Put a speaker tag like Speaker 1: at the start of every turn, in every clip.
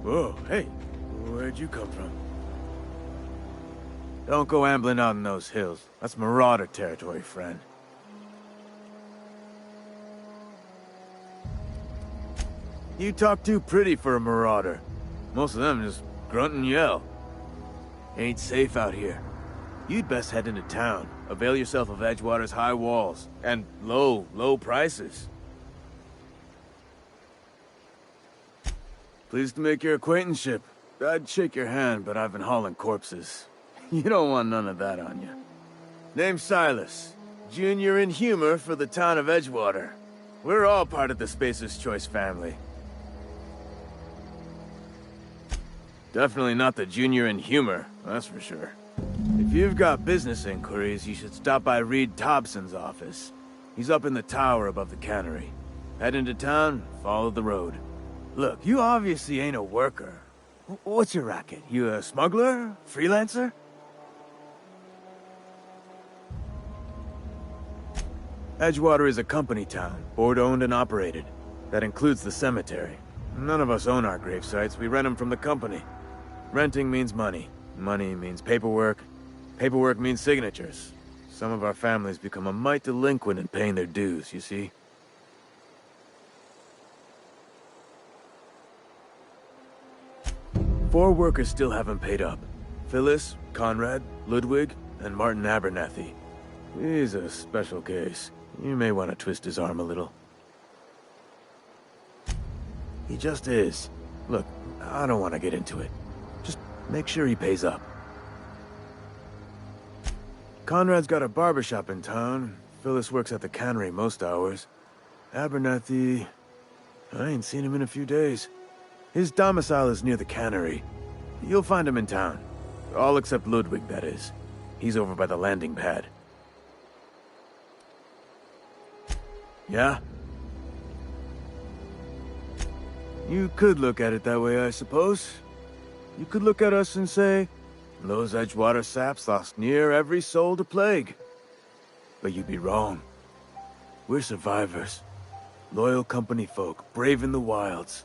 Speaker 1: Whoa, hey, where'd you come from? Don't go ambling out in those hills. That's marauder territory, friend. You talk too pretty for a marauder. Most of them just grunt and yell. Ain't safe out here. You'd best head into town. Avail yourself of Edgewater's high walls. And low prices. Pleased to make your acquaintanceship. I'd shake your hand, but I've been hauling corpses. You don't want none of that on you. Name's Silas. Junior in humor for the town of Edgewater. We're all part of the Spacer's Choice family. Definitely not the junior in humor, that's for sure. If you've got business inquiries, you should stop by Reed Thompson's office. He's up in the tower above the cannery. Head into town, follow the road. Look, you obviously ain't a worker. What's your racket? You a smuggler? Freelancer? Edgewater is a company town, board-owned and operated. That includes the cemetery. None of us own our grave sites, we rent them from the company. Renting means money. Money means paperwork. Paperwork means signatures. Some of our families become a mite delinquent in paying their dues, you see? Four workers still haven't paid up. Phyllis, Conrad, Ludwig, and Martin Abernathy. He's a special case. You may want to twist his arm a little. He just is. Look, I don't want to get into it. Just make sure he pays up. Conrad's got a barbershop in town. Phyllis works at the cannery most hours. Abernathy... I ain't seen him in a few days. His domicile is near the cannery. You'll find him in town. All except Ludwig, that is. He's over by the landing pad. Yeah? You could look at it that way, I suppose. You could look at us and say, those Edgewater saps lost near every soul to plague. But you'd be wrong. We're survivors. Loyal company folk, brave in the wilds.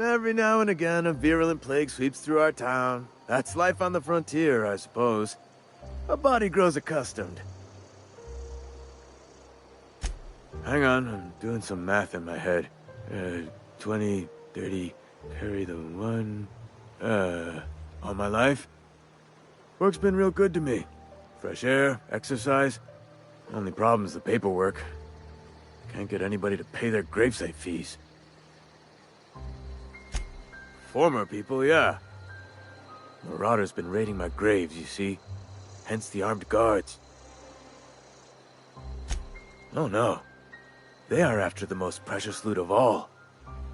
Speaker 1: Every now and again, a virulent plague sweeps through our town. That's life on the frontier, I suppose. A body grows accustomed. Hang on, I'm doing some math in my head. 20, 30, carry the one... all my life? Work's been real good to me. Fresh air, exercise. Only problem's the paperwork. Can't get anybody to pay their gravesite fees. Former people, yeah. Marauder's been raiding my graves, you see. Hence the armed guards. Oh no. They are after the most precious loot of all.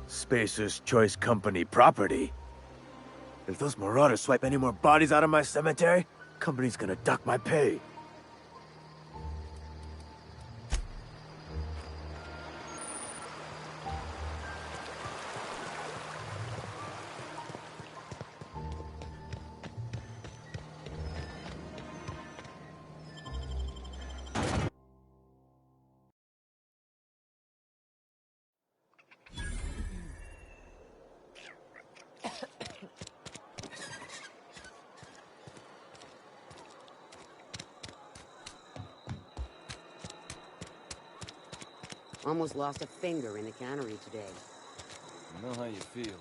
Speaker 1: Spacer's Choice Company property. If those marauders swipe any more bodies out of my cemetery, company's gonna duck my pay.
Speaker 2: Almost lost a finger in the cannery today.
Speaker 3: I know how you feel.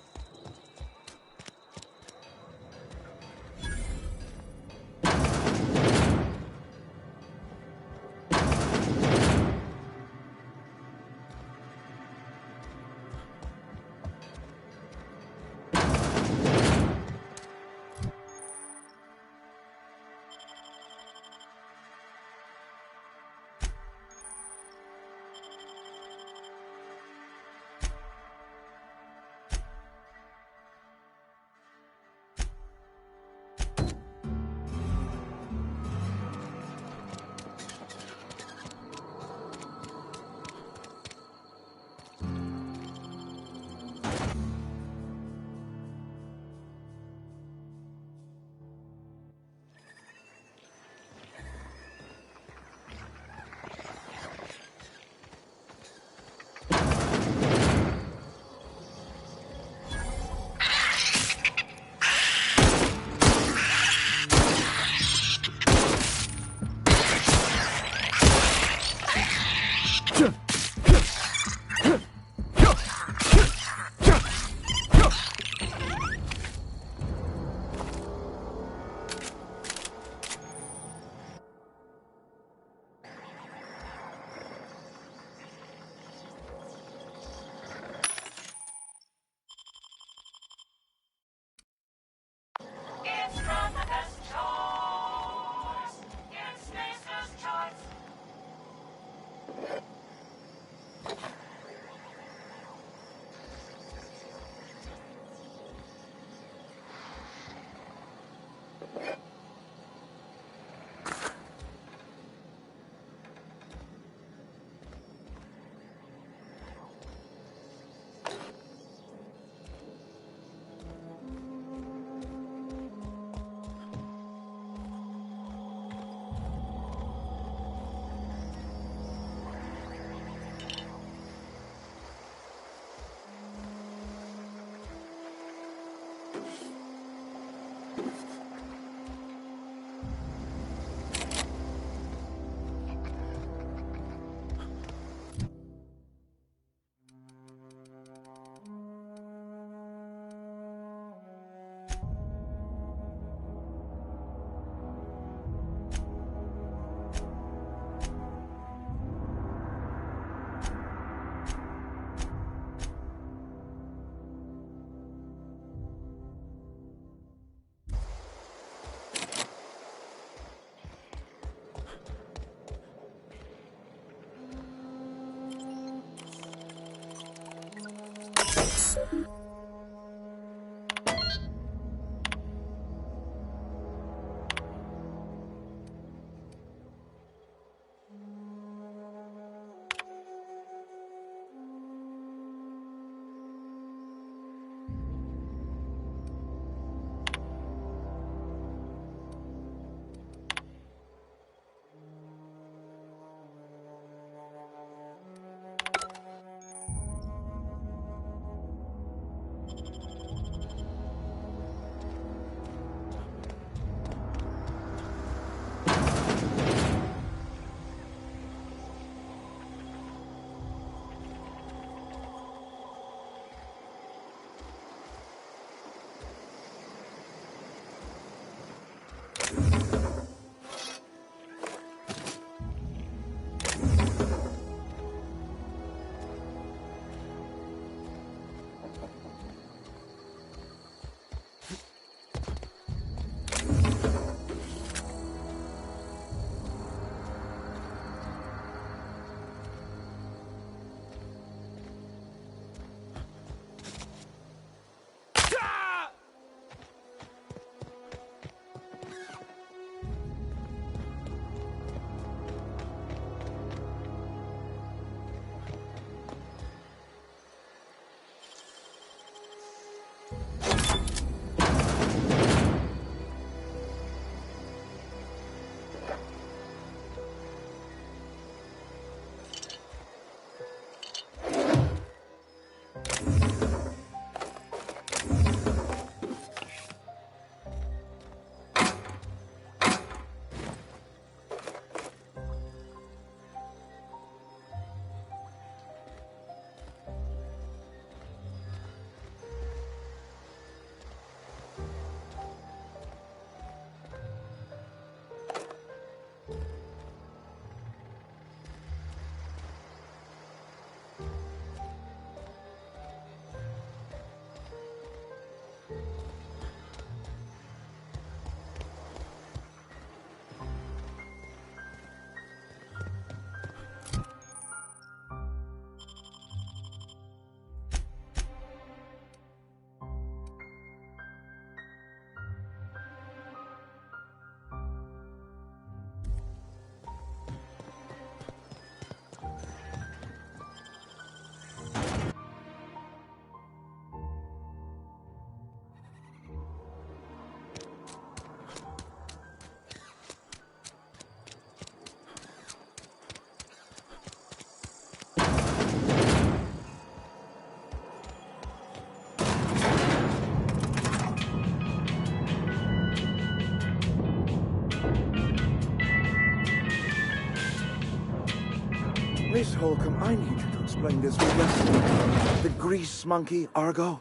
Speaker 4: Miss Holcomb, I need you to explain this with the grease monkey, Argo.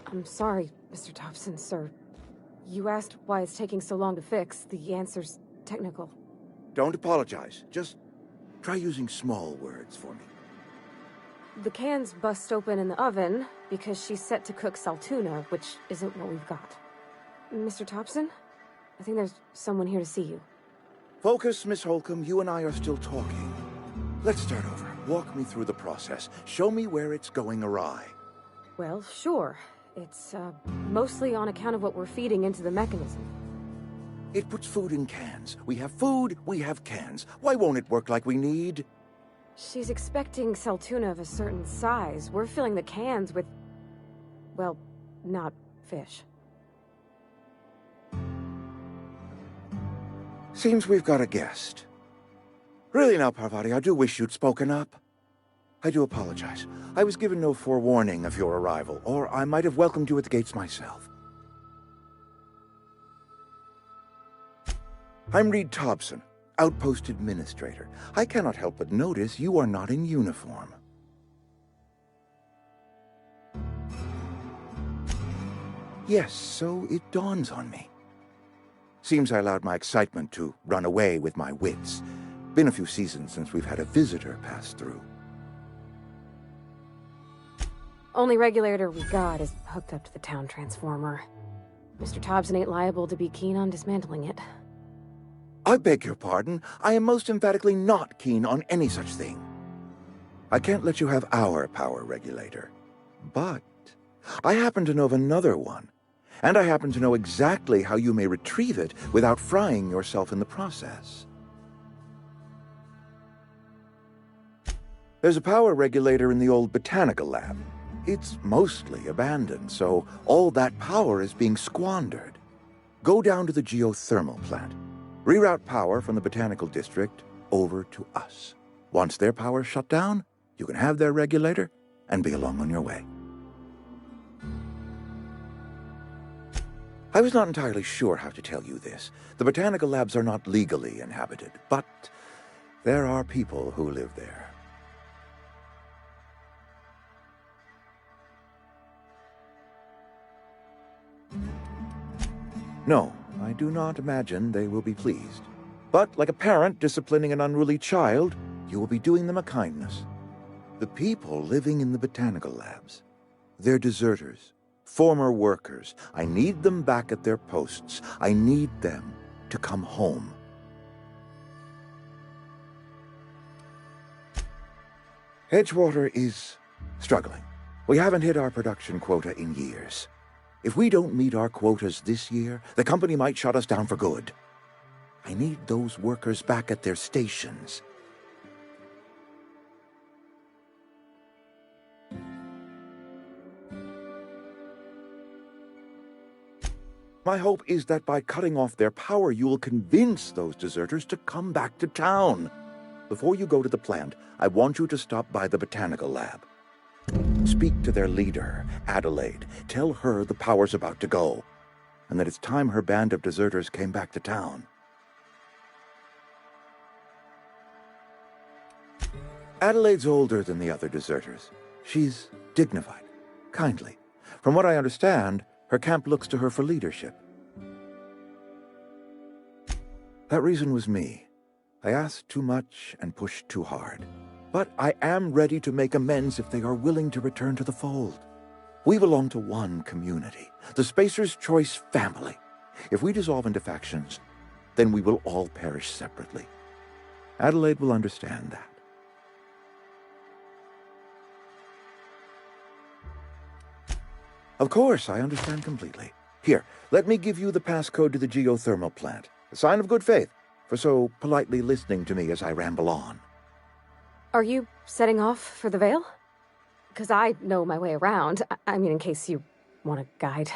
Speaker 5: I'm sorry, Mr. Thompson, sir. You asked why it's taking so long to fix. The answer's technical.
Speaker 4: Don't apologize. Just try using small words for me.
Speaker 5: The cans bust open in the oven because she's set to cook saltuna, which isn't what we've got. Mr. Thompson? I think there's someone here to see you.
Speaker 4: Focus, Miss Holcomb. You and I are still talking. Let's start over. Walk me through the process. Show me where it's going awry.
Speaker 5: Well, sure. It's, mostly on account of what we're feeding into the mechanism.
Speaker 4: It puts food in cans. We have food, we have cans. Why won't it work like we need?
Speaker 5: She's expecting saltuna of a certain size. We're filling the cans with, well, not fish.
Speaker 4: Seems we've got a guest. Really now, Parvati, I do wish you'd spoken up. I do apologize. I was given no forewarning of your arrival, or I might have welcomed you at the gates myself. I'm Reed Thompson, Outpost Administrator. I cannot help but notice you are not in uniform. Yes, so it dawns on me. Seems I allowed my excitement to run away with my wits. Been a few seasons since we've had a visitor pass through.
Speaker 5: Only regulator we got is hooked up to the town transformer. Mr. Thompson ain't liable to be keen on dismantling it.
Speaker 4: I beg your pardon. I am most emphatically not keen on any such thing. I can't let you have our power regulator. But I happen to know of another one. And I happen to know exactly how you may retrieve it without frying yourself in the process. There's a power regulator in the old botanical lab. It's mostly abandoned, so all that power is being squandered. Go down to the geothermal plant. Reroute power from the botanical district over to us. Once their power's shut down, you can have their regulator and be along on your way. I was not entirely sure how to tell you this. The botanical labs are not legally inhabited, but there are people who live there. No, I do not imagine they will be pleased. But like a parent disciplining an unruly child, you will be doing them a kindness. The people living in the botanical labs, they're deserters, former workers. I need them back at their posts. I need them to come home. Edgewater is struggling. We haven't hit our production quota in years. If we don't meet our quotas this year, the company might shut us down for good. I need those workers back at their stations. My hope is that by cutting off their power, you will convince those deserters to come back to town. Before you go to the plant, I want you to stop by the botanical lab. Speak to their leader, Adelaide. Tell her the power's about to go, and that it's time her band of deserters came back to town. Adelaide's older than the other deserters. She's dignified, kindly. From what I understand, her camp looks to her for leadership. That reason was me. I asked too much and pushed too hard. But I am ready to make amends if they are willing to return to the fold. We belong to one community, the Spacer's Choice family. If we dissolve into factions, then we will all perish separately. Adelaide will understand that. Of course, I understand completely. Here, let me give you the passcode to the geothermal plant. A sign of good faith, for so politely listening to me as I ramble on.
Speaker 5: Are you setting off for the Vale? Because I know my way around. I mean, in case you want a guide.